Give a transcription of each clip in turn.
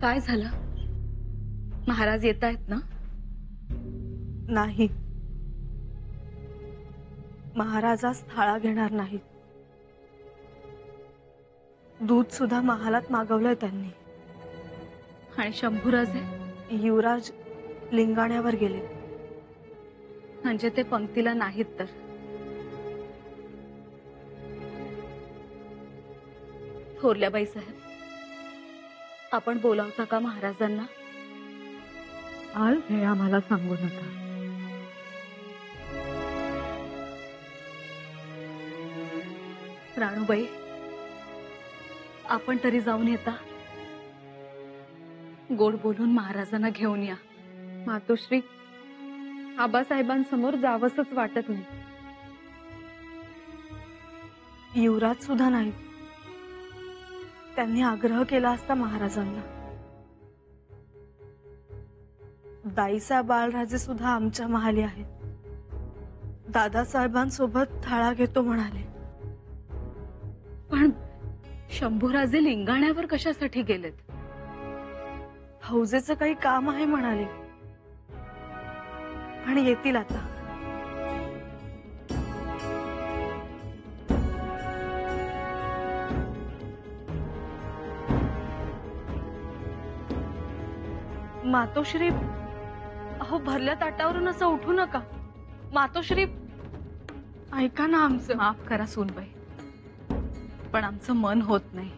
काय झालं? महाराज येत आहेत ना? नाही, महाराजास थाळा घेणार नाहीत. दूध सुद्धा महालात मागवलंय त्यांनी. आणि शंभूराजे? युवराज लिंगाण्यावर गेले. म्हणजे ते पंक्तीला नाहीत तर? थोरल्याबाई साहेब, आपण बोलावता का महाराजांना? आज हे आम्हाला सांगू नका. राणूबाई, आपण तरी जाऊन येता. गोड बोलून महाराजांना घेऊन या. मातोश्री, आबासाहेबांसमोर जावंसच वाटत नाही. युवराज सुद्धा नाही. त्यांनी आग्रह केला असता महाराजांना. दाईसाहेब बाळराजे सुद्धा आमच्या महाली आहेत. दादासाहेबांसोबत थाळा घेतो म्हणाले. पण शंभूराजे लिंगाण्यावर कशासाठी गेलेत? हौजेचं काही काम आहे म्हणाले. आणि येतील आता. मातोश्री, अहो भरल्या ताटावरून असं उठू नका. मातोश्री, ऐका ना आमचं. माफ करा सूनबाई, पण आमचं मन होत नाही.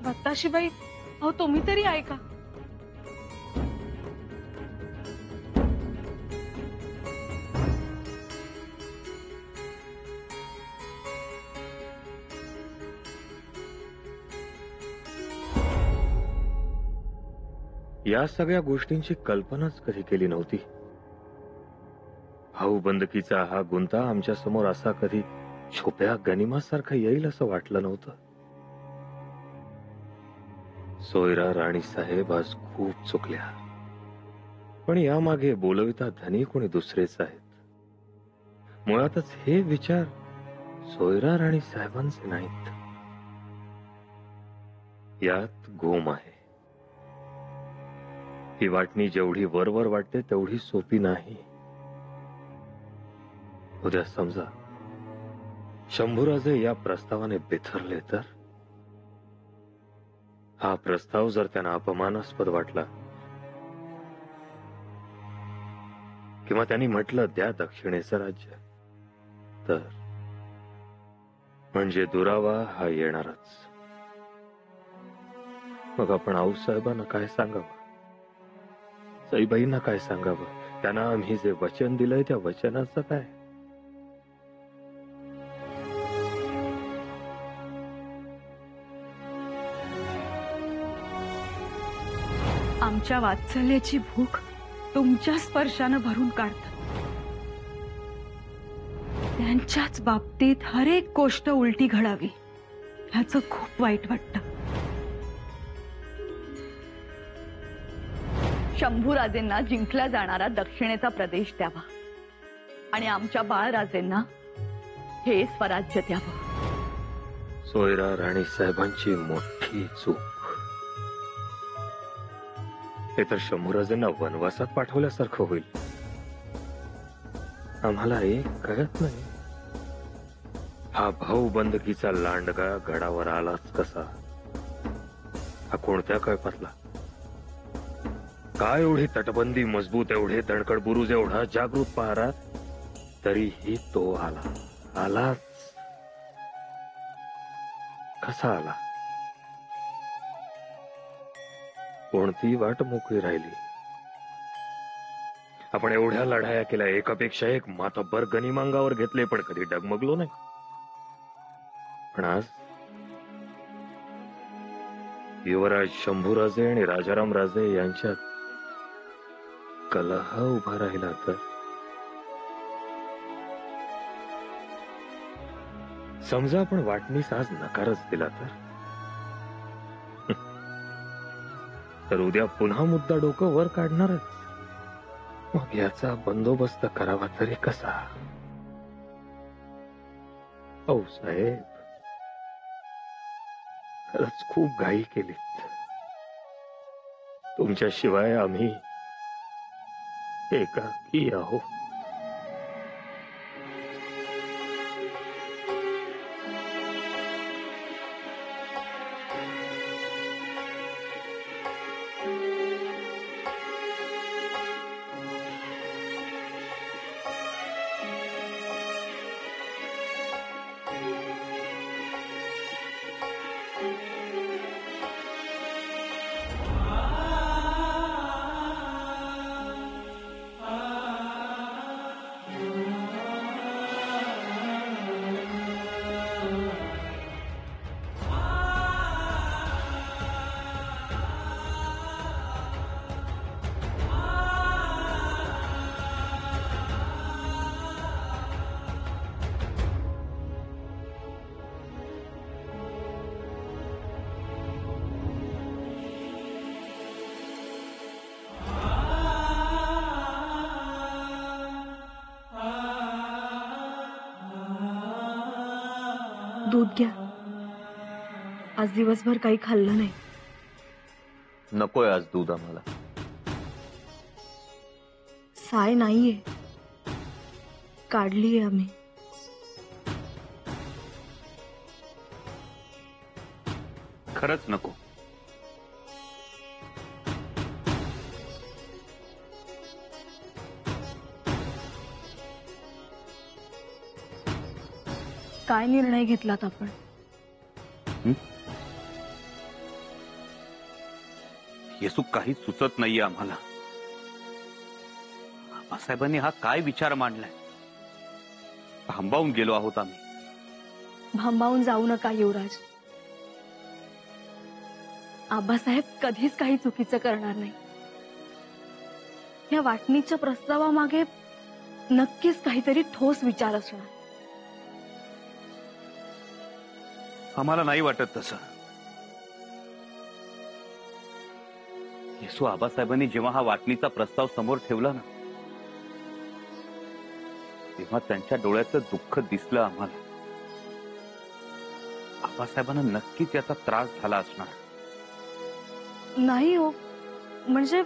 बत्ताशीबाई, अहो तुम्ही तरी ऐका. या सगळ्या गोष्टींची कल्पनाच कधी केली नव्हती. भाऊबंदकीचा हा गुंता आमच्या समोर असा कधी छुप्या गनिमासारखा येईल असं वाटलं नव्हतं. सोयरा राणी साहेब आज खूप चुकल्या, पण यामागे बोलविता धनी कोणी दुसरेच आहेत. मुळातच हे विचार सोयरा राणी साहेबांचे नाहीत. यात गोम आहे. ही वाटणी जेवढी वरवर वाटते तेवढी सोपी नाही. उद्या समजा शंभूराजे या प्रस्तावाने बिथरले तर? हा प्रस्ताव जर त्यांना अपमानास्पद वाटला किंवा त्यांनी म्हटलं द्या दक्षिणेचं राज्य, तर म्हणजे दुरावा हा येणारच. मग आपण आऊसाहेबांना काय सांगावं? सईबाईंना काय सांगावं? त्यांना आम्ही जे वचन दिलंय त्या वचनाचं काय? आमच्या वात्सल्याची भूक तुमच्या स्पर्शानं भरून काढतात. त्यांच्याच बाबतीत हर एक गोष्ट उलटी घडावी ह्याचं खूप वाईट वाटतं. शंभूराजेंना जिंकला जाणारा दक्षिणेचा प्रदेश द्यावा आणि आमच्या बाळराजेंना हे स्वराज्य द्यावं. सोयरा राणी साहेबांची मोठी चूक. हे तर शंभूराजेंना वनवासात पाठवल्यासारखं होईल. आम्हाला एक कळत नाही, हा भाऊबंदकीचा लांडगा गडावर आलाच कसा? हा कोणत्या कळपातला? काय एवढी तटबंदी मजबूत, एवढे दणकड बुरुज, एवढा जागृत पहारा, तरीही तो आलाच. कसा आला? कोणती वाट मोकळी राहिली? आपण एवढ्या लढाया केल्या, एकापेक्षा एक मातब्बर गनिमांगावर घेतले, पण कधी डगमगलो नाही. पण आज युवराज शंभूराजे आणि राजाराम राजे यांच्यात कलह उभा राहिला तर? समजा आपण वाटणीस आज नकारच दिला तर? तर उद्या पुन्हा मुद्दा डोकं वर काढणारच. मग याचा बंदोबस्त करावा तरी कसा? औ साहेब, खरंच खूप घाई केलीत. तुमच्याशिवाय आम्ही एकाकी आहोत. दूध घ्या. आज दिवसभर काही खाल्लं नाही. नकोय आज दूध आम्हाला. साय नाहीये, काढलीये आम्ही. खरंच नको. काय निर्णय घेतलात आपण? येसू काही सुचत नाहीये आम्हाला. आबासाहेबांनी हा काय विचार मांडलाय? भांबावून गेलो आहोत आम्ही. भांबावून जाऊ नका युवराज. आबासाहेब कधीच काही चुकीचं करणार नाही. या वाटणीच्या प्रस्तावामागे नक्कीच काहीतरी ठोस विचार असणार. आम्हाला नाही वाटत तसं. येसू आबासाहेबांनी जेव्हा हा वाटणीचा प्रस्ताव समोर ठेवला ना, तेव्हा त्यांच्या डोळ्याचं दुःख दिसलं आम्हाला. आबासाहेबांना नक्कीच याचा त्रास झाला असणार. नाही हो, म्हणजे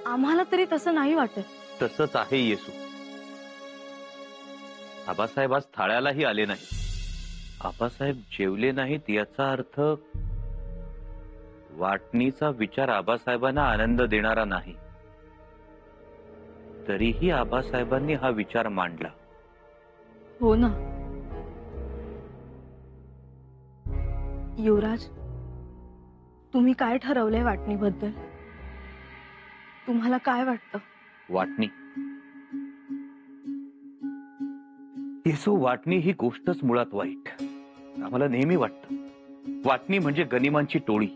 आम्हाला तरी तसं नाही वाटत. तसंच आहे येसू. आबासाहेब आज थाळ्यालाही आले नाही. आबासाहेब जेवले नाहीत याचा अर्थ वाटणीचा विचार आबासाहेबांना आनंद देणारा नाही. तरीही आबासाहेबांनी हा विचार मांडला. हो ना युवराज, तुम्ही काय ठरवलंय वाटणीबद्दल? तुम्हाला काय वाटतं? वाटणी येसू, वाटणी ही गोष्टच मुळात वाईट. आम्हाला नेहमी वाटतं वाटणी म्हणजे गनिमांची टोळी,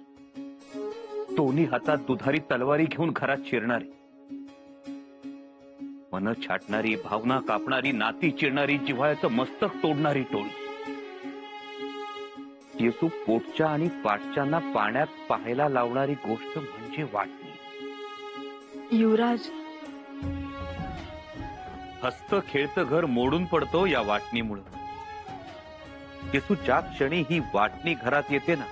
दोन्ही हातात दुधारी तलवारी घेऊन घरात शिरणारी, मन छाटणारी, भावना कापणारी, नाती चिरणारी, जिव्हाळ्याचं मस्तक तोडणारी टोळी. येसू, पोटच्या आणि पाठच्यांना पाण्यात पाहायला लावणारी गोष्ट म्हणजे वाटणी. युवराज, हस्त खेळतं घर मोडून पडतो या वाटणीमुळे. येसू, ज्या क्षणी ही वाटणी घरात येते ना,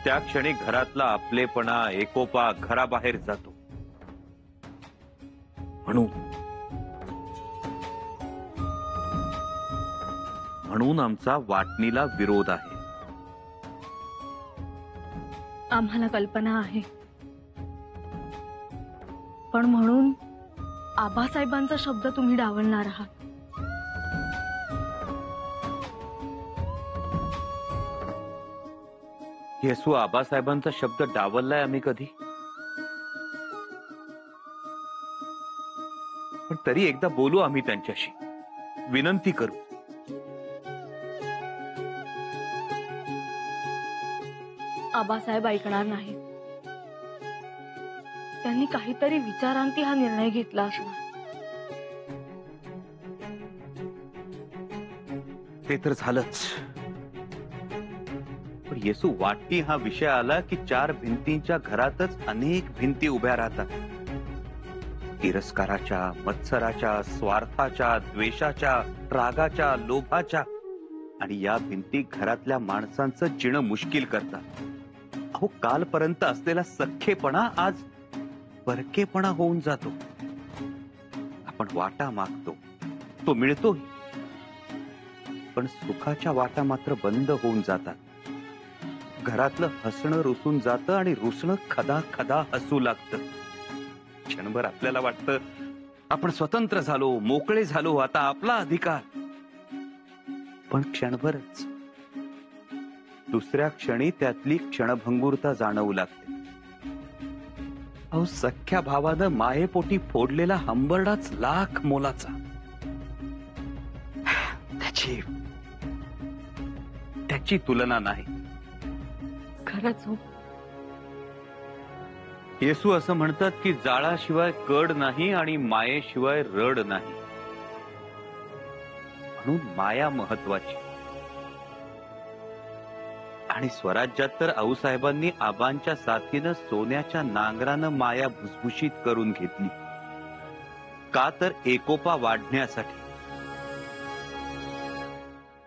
त्या क्षणी घरातला आपलेपणा, एकोपा घराबाहेर जातो. म्हणून आमचा वाटणीला विरोध आहे. आम्हाला कल्पना आहे, पण म्हणून आबासाहेबांचा शब्द तुम्ही डावलणार आहात. येसू, आबासाहेबांचा शब्द डावललाय आम्ही कधी? पण तरी एकदा बोलू आम्ही त्यांच्याशी, विनंती करू. आबासाहेब ऐकणार नाही. त्यांनी काहीतरी विचारांती हा निर्णय घेतला असणार. ते तर झालंच, पण येसू वाटणी हा विषय आला की 4 भिंतींच्या घरातच अनेक भिंती उभ्या राहतात. तिरस्काराच्या, मत्सराच्या, स्वार्थाच्या, द्वेषाच्या, रागाच्या, लोभाच्या. आणि या भिंती घरातल्या माणसांचं जिणं मुश्किल करतात. अहो, कालपर्यंत असलेला सख्खेपणा आज परकेपणा होऊन जातो. आपण वाटा मागतो, तो मिळतोही, पण सुखाच्या वाटा मात्र बंद होऊन जातात. घरातलं हसणं रुसून जातं आणि रुसणं खदा खदा हसू लागतं. क्षणभर आपल्याला वाटतं आपण स्वतंत्र झालो, मोकळे झालो, आता आपला अधिकार. पण क्षणभरच. दुसऱ्या क्षणी त्यातली क्षणभंगुरता जाणवू लागते. अहो, सख्ख्या भावानं मायेपोटी फोडलेला हंबरडाच लाख मोलाचा. त्याची तुलना नाही. खरंच हो. येसू असं म्हणतात की जाळाशिवाय कड नाही आणि मायेशिवाय रड नाही. म्हणून माया महत्वाची. आणि स्वराज्यात तर आऊसाहेबांनी आबांच्या साथीनं सोन्याच्या नांगरानं माया भुसभुशीत करून घेतली. का तर एकोपा वाढण्यासाठी.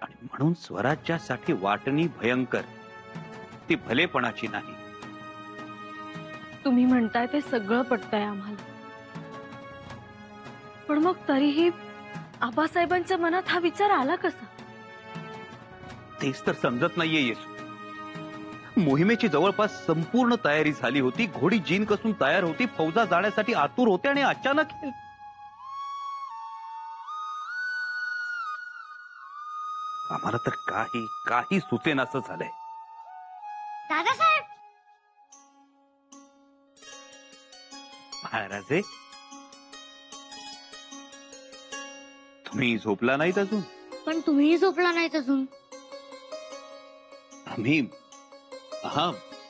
आणि म्हणून स्वराज्यासाठी वाटणी भयंकर, ती भलेपणाची नाही. तुम्ही म्हणताय ते सगळं पटतंय आम्हाला, पण मग तरीही आबासाहेबांच्या मनात हा विचार आला कसा? तेच तर समजत नाहीये येसू. मोहिमेची जवळपास संपूर्ण तयारी झाली होती. घोडी जीन कसून तयार होती. फौजा जाण्यासाठी आतुर होते आणि अचानक आम्हाला तर काही सुचेनासं झालंय. दादासाहेब, महाराजे, तुम्ही झोपला नाहीत अजून? पण तुम्हीही झोपला नाहीत अजून.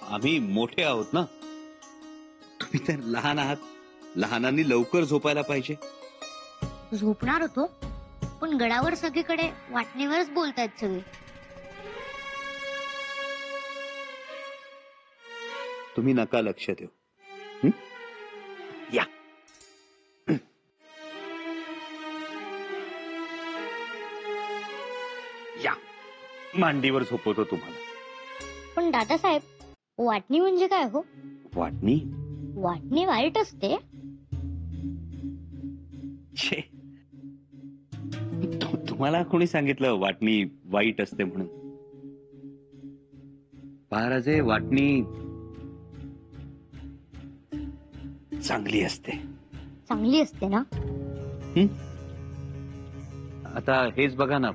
आम्ही मोठे आहोत ना. तुम्ही तर लहान आहात. लहानांनी लवकर झोपायला पाहिजे. झोपणार होतो, पण गडावर सगळीकडे वाटणीवरच बोलतायत सगळे. तुम्ही नका लक्ष देऊ. हं? या. या, मांडीवर झोपवतो तुम्हाला. पण दादासाहेब, वाटणी म्हणजे काय हो? वाटणी? वाटणी वाईट असते? छे, तुम्हाला कोणी सांगितलं वाटणी वाईट असते म्हणून? महाराजे, वाटणी चांगली असते. चांगली असते ना? आता हेच बघा ना,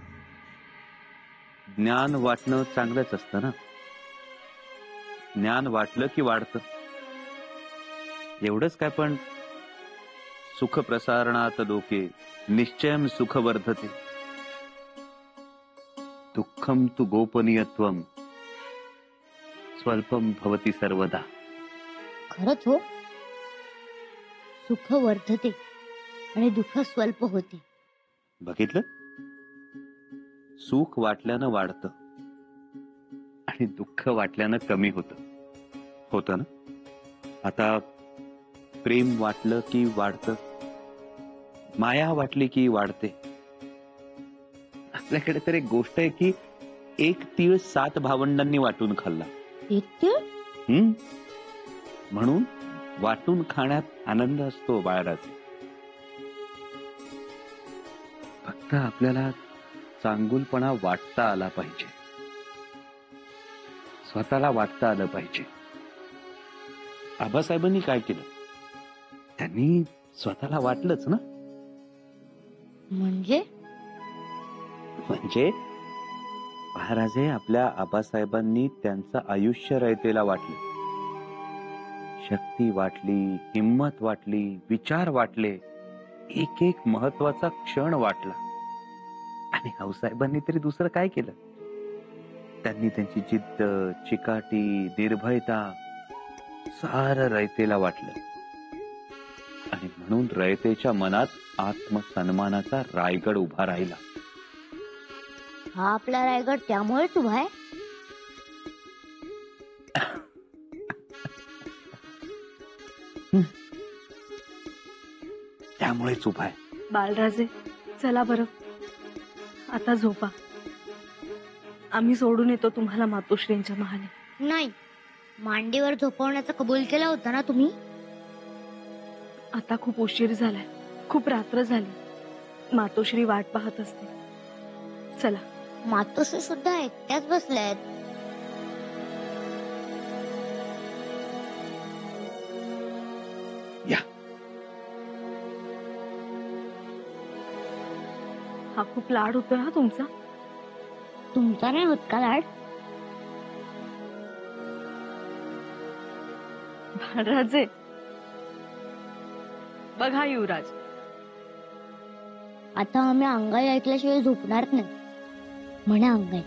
ज्ञान वाटणं चांगलंच असतं ना. ज्ञान वाटलं की वाढतं. एवढंच काय, पण सुख प्रसारणात लोके निश्चयम सुख वर्धते. दुःखम तु गोपनीयत्वम स्वल्पम भवती सर्वदा. खरंच हो. सुख वर्धते आणि दुःख स्वल्प होते. बघितलं? सुख वाटल्यानं वाढतं आणि दुःख वाटल्यानं कमी होतं ना. आता प्रेम वाटलं की वाढतं, माया वाटली की वाढते. आपल्याकडे तर एक गोष्ट आहे की एक तीळ 7 भावंडांनी वाटून खाल्ला. एक तीळ? म्हणून वाटून खाण्यात आनंद असतो बाळराजे. फक्त आपल्याला चांगुलपणा वाटता आला पाहिजे. स्वतःला वाटता आलं पाहिजे. आबासाहेबांनी काय केलं? त्यांनी स्वतःला वाटलंच ना. म्हणजे महाराजे, आपल्या आबासाहेबांनी त्यांचं आयुष्य रयतेला वाटलं. शक्ती वाटली, हिम्मत वाटली, विचार वाटले, एक एक महत्वाचा क्षण वाटला. आणि आऊसाहेबांनी तरी दुसरं काय केलं? त्यांनी त्यांची जिद्द, चिकाटी, निर्भयता सारं रयतेला वाटलं. आणि म्हणून रयतेच्या मनात आत्मसन्मानाचा रायगड उभा राहिला. हा आपला रायगड त्यामुळेच उभा आहे? त्यामुळेच उभा आहे. बाळराजे चला बरं, आता झोपा. आम्ही सोडून येतो तुम्हाला मातोश्रींच्या महाली. नाही, मांडीवर झोपवण्याचा कबूल केला होता ना तुम्ही. आता खूप उशीर झालाय, खूप रात्र झाली. मातोश्री वाट पाहत असते. चला. मातोश्री सुद्धा एकट्याच बसल्यात. या. हा खूप लाड होतोय हा तुमचा. तुमचा नाही होत का लाड? बाळराजे बघा युवराज, आता आम्ही अंगाई ऐकल्याशिवाय झोपणार नाही. म्हणा अंगाई.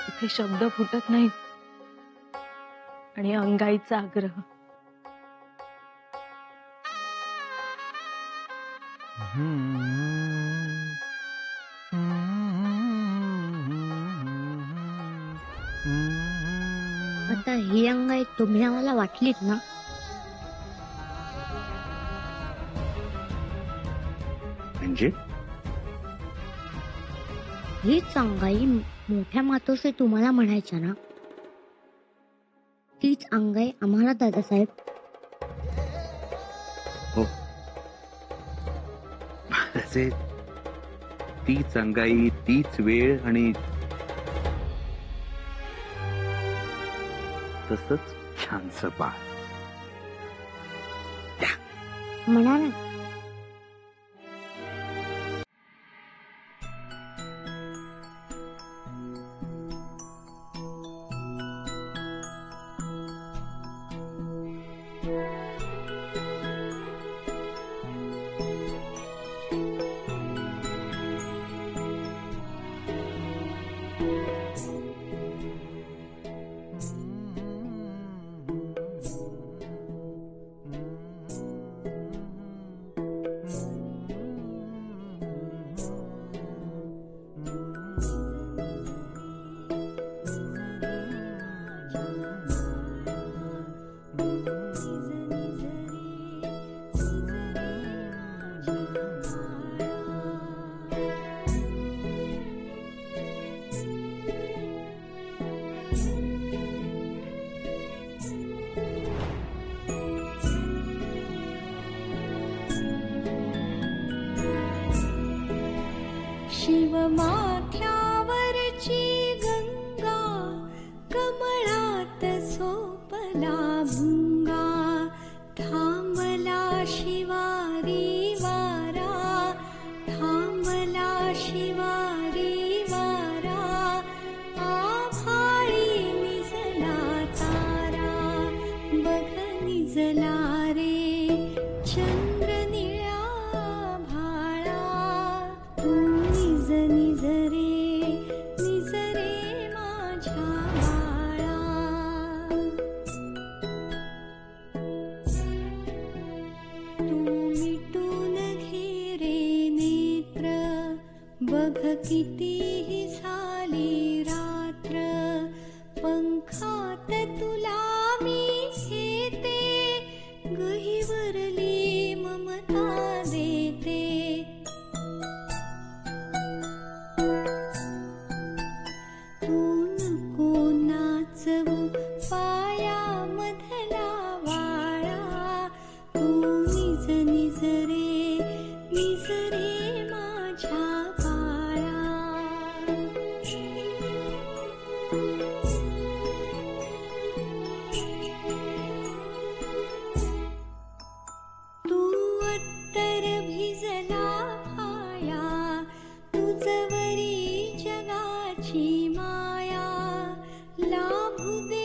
इथे शब्द फुटत नाही आणि अंगाईचा आग्रह. आता ही अंगाई तुम्ही आम्हाला वाटलीत ना. म्हणजे हीच अंगाई मोठ्या मातोश्री तुम्हाला म्हणायच्या ना. तीच अंगाई आम्हाला दादासाहेब. हो, त्याचे तीच अंगाई, तीच वेळ आणि तसंच छानसं बाळ. म्हणा ना. शिवमाथ्यावरची गंगा कमळात सोपला भुंगा थांबला शिवारी वारा थांबला शिवारी वारा आभाळी निजला तारा बघ निजला रे चंद्र निळ्या भाळा तू निज निज रे माझ्या बाळा तू मिटून घे रे नेत्र बघ कितीही झाली रात्र पंखात तुला मी घेते गहिवरली ममता देते तू नको नाचवू पायामधला वाळा तू निज निज रे माझ्या बाळा तू अत्तर भिजला भाया तुझवरी जगाची माया लाभू दे